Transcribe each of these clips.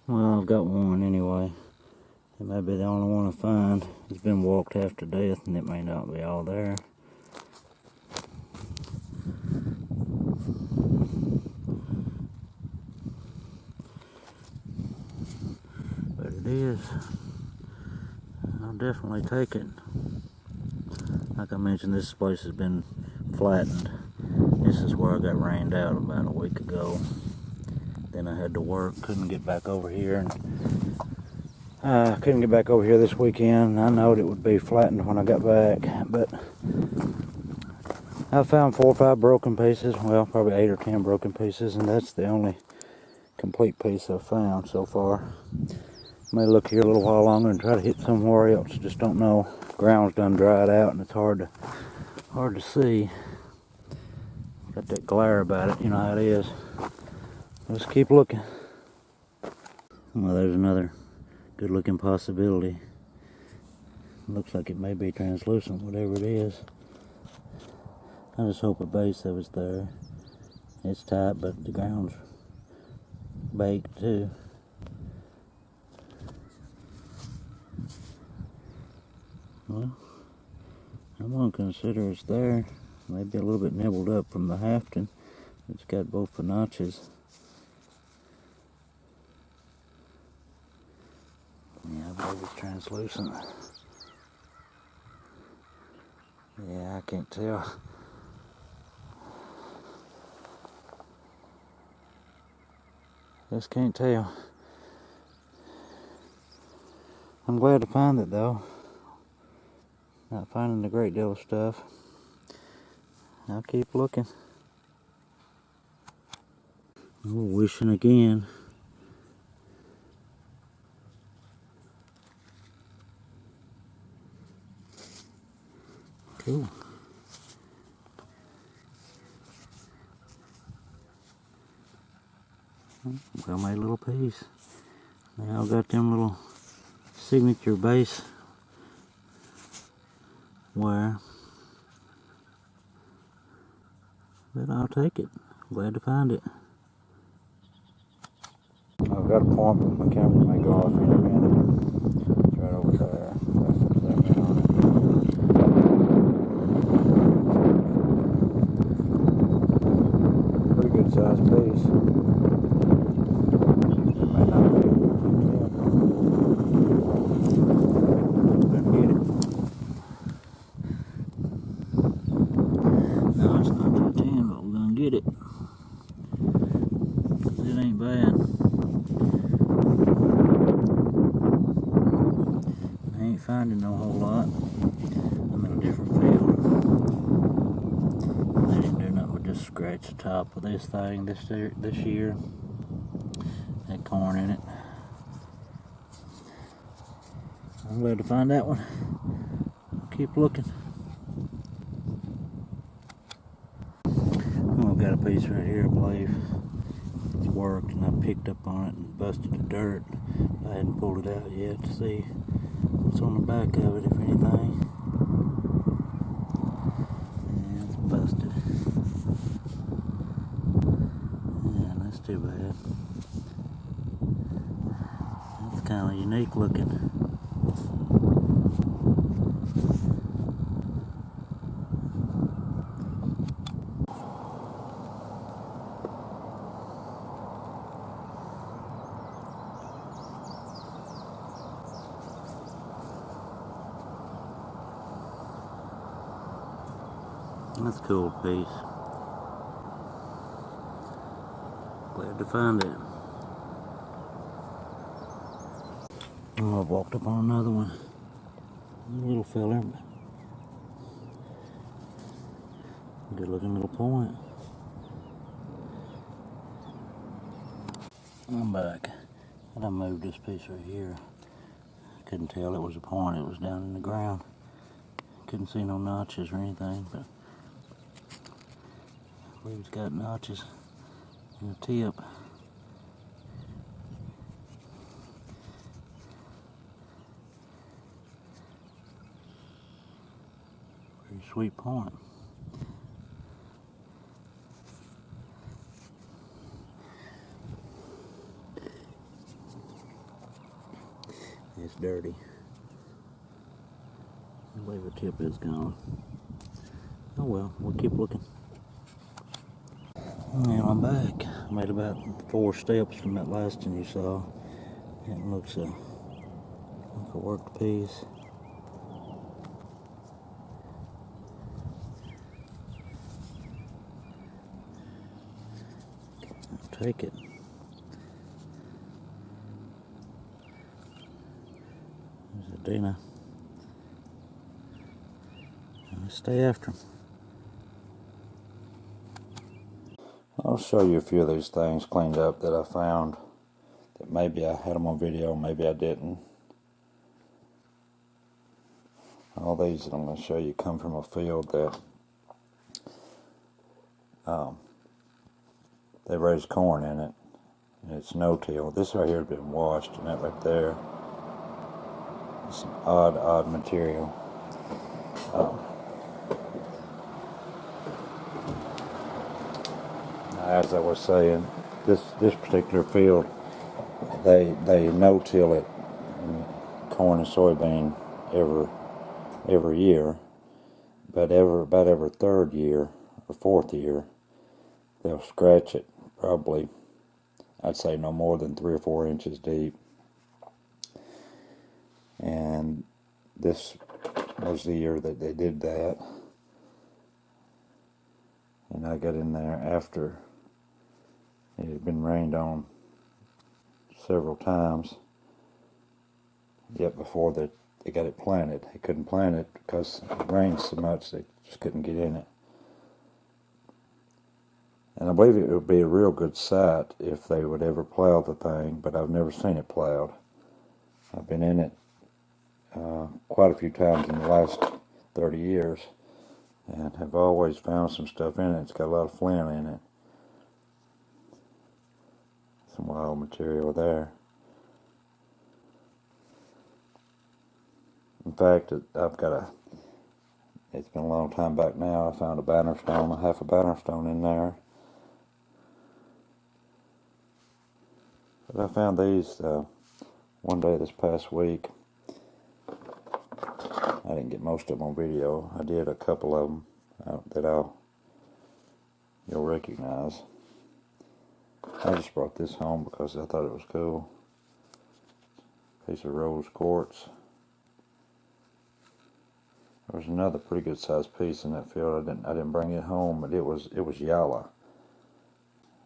Well, I've got one anyway. It may be the only one I find. It's been walked half to death and it may not be all there. But it is. I'll definitely take it. Like I mentioned, this place has been flattened. This is where I got rained out about a week ago. Then I had to work, couldn't get back over here. I couldn't get back over here this weekend. I knowed it would be flattened when I got back, but I found 4 or 5 broken pieces. Well, probably 8 or 10 broken pieces, and that's the only complete piece I've found so far. May look here a little while longer and try to hit somewhere else. Just don't know. Ground's done dried out, and it's hard to see. Got that glare about it, you know how it is. Let's keep looking. Well, there's another good looking possibility. Looks like it may be translucent, whatever it is. I just hope a base of it's there. It's tight, but the ground's baked too. Well, I'm gonna consider it's there. Maybe a little bit nibbled up from the hafting. It's got both the notches. Yeah, I believe it's translucent. Yeah, I can't tell. Just can't tell. I'm glad to find it though. Not finding a great deal of stuff. I'll keep looking. Oh, wishing again. Cool. Well made little piece. Now I've got them little signature base wire. But I'll take it. Glad to find it. I've got a point, but my camera may go off in a minute. It's right over there. Pretty good sized piece. May not be. Gonna get it. No, it's not that 10, but we're gonna get it. It ain't bad. I ain't finding no whole lot. I'm in a different field. They didn't do nothing but just scratch the top of this thing this year. Had corn in it. I'm glad to find that one. I'll keep looking. Oh, I've got a piece right here, I believe. It's worked, and I picked up on it and busted the dirt. I hadn't pulled it out yet to see what's on the back of it, if anything. Yeah, it's busted. Yeah, that's too bad. That's kind of unique looking. That's a cool piece. Glad to find it. Oh, I've walked up on another one. A little filler, but good looking little point. I'm back. And I moved this piece right here. Couldn't tell it was a point, it was down in the ground. Couldn't see no notches or anything, but I believe it's got notches in the tip. Pretty sweet point. It's dirty. I believe the tip is gone. Oh well, we'll keep looking. And I'm back. I made about 4 steps from that last one you saw. It looks like a worked piece. I'll take it. There's a Dina. I'll stay after him. I'll show you a few of these things cleaned up that I found. That maybe I had them on video, maybe I didn't. All these that I'm going to show you come from a field that they raise corn in it, and it's no-till. This right here has been washed, and that right there is some odd material. As I was saying, this particular field, they no-till it, corn and soybean every year, but about every third year or fourth year, they'll scratch it, probably, I'd say no more than 3 or 4 inches deep. And this was the year that they did that. And I got in there after it had been rained on several times, yet before they got it planted. They couldn't plant it because it rained so much they just couldn't get in it. And I believe it would be a real good site if they would ever plow the thing, but I've never seen it plowed. I've been in it quite a few times in the last 30 years and have always found some stuff in it. It's got a lot of flint in it. Some wild material there. In fact, it's been a long time back now, I found half a banner stone in there. But I found these one day this past week. I didn't get most of them on video. I did a couple of them that you'll recognize. I just brought this home because I thought it was cool. Piece of rose quartz. There was another pretty good sized piece in that field. I didn't bring it home, but it was yellow,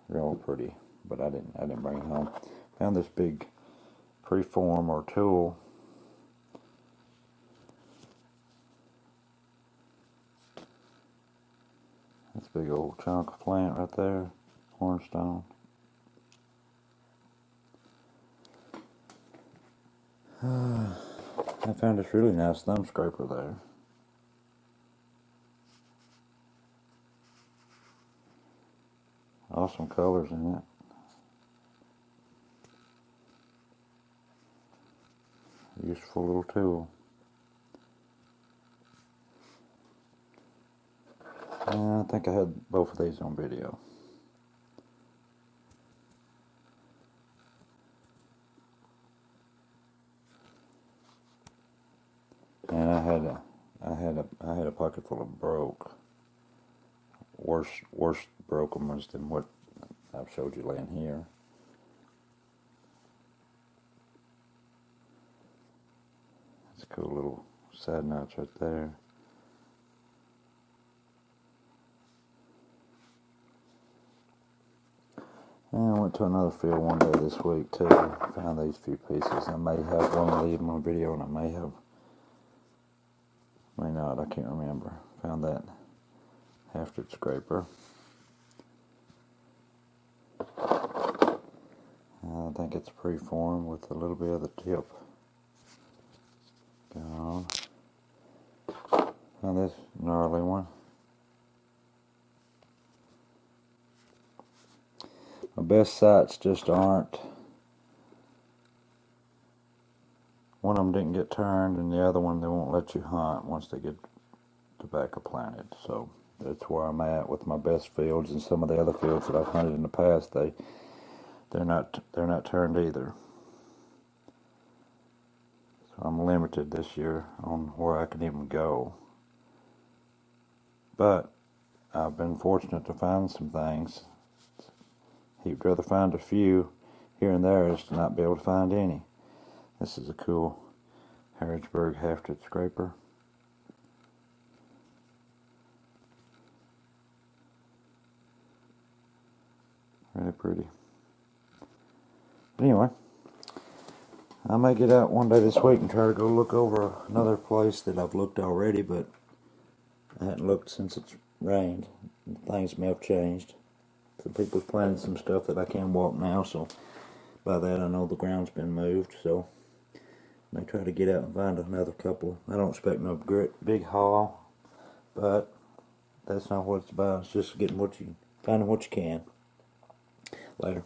real pretty. But I didn't bring it home. Found this big preform or tool. This big old chunk of plant right there, hornstone. I found this really nice thumb scraper there. Awesome colors in it. Useful little tool. I think I had both of these on video. And I had a pocket full of broke. Worse broken ones than what I've showed you laying here. That's a cool little side notch right there. And I went to another field one day this week too. Found these few pieces. I may have one of them on video, and I may not. I can't remember. Found that hafted scraper. I think it's preformed with a little bit of the tip gone. Found this gnarly one. My best sites just aren't. One of them didn't get turned, and the other one they won't let you hunt once they get tobacco planted. So that's where I'm at with my best fields, and some of the other fields that I've hunted in the past. They're not turned either. So I'm limited this year on where I can even go. But I've been fortunate to find some things. He'd rather find a few here and there as to not be able to find any. This is a cool Harrodsburg hafted scraper. Really pretty. But anyway, I may get out one day this week and try to go look over another place that I've looked already, but I hadn't looked since it's rained. Things may have changed. Some people are planting some stuff that I can walk now, so by that I know the ground's been moved, so I may try to get out and find another couple. I don't expect no big haul, but that's not what it's about. It's just finding what you can. Later.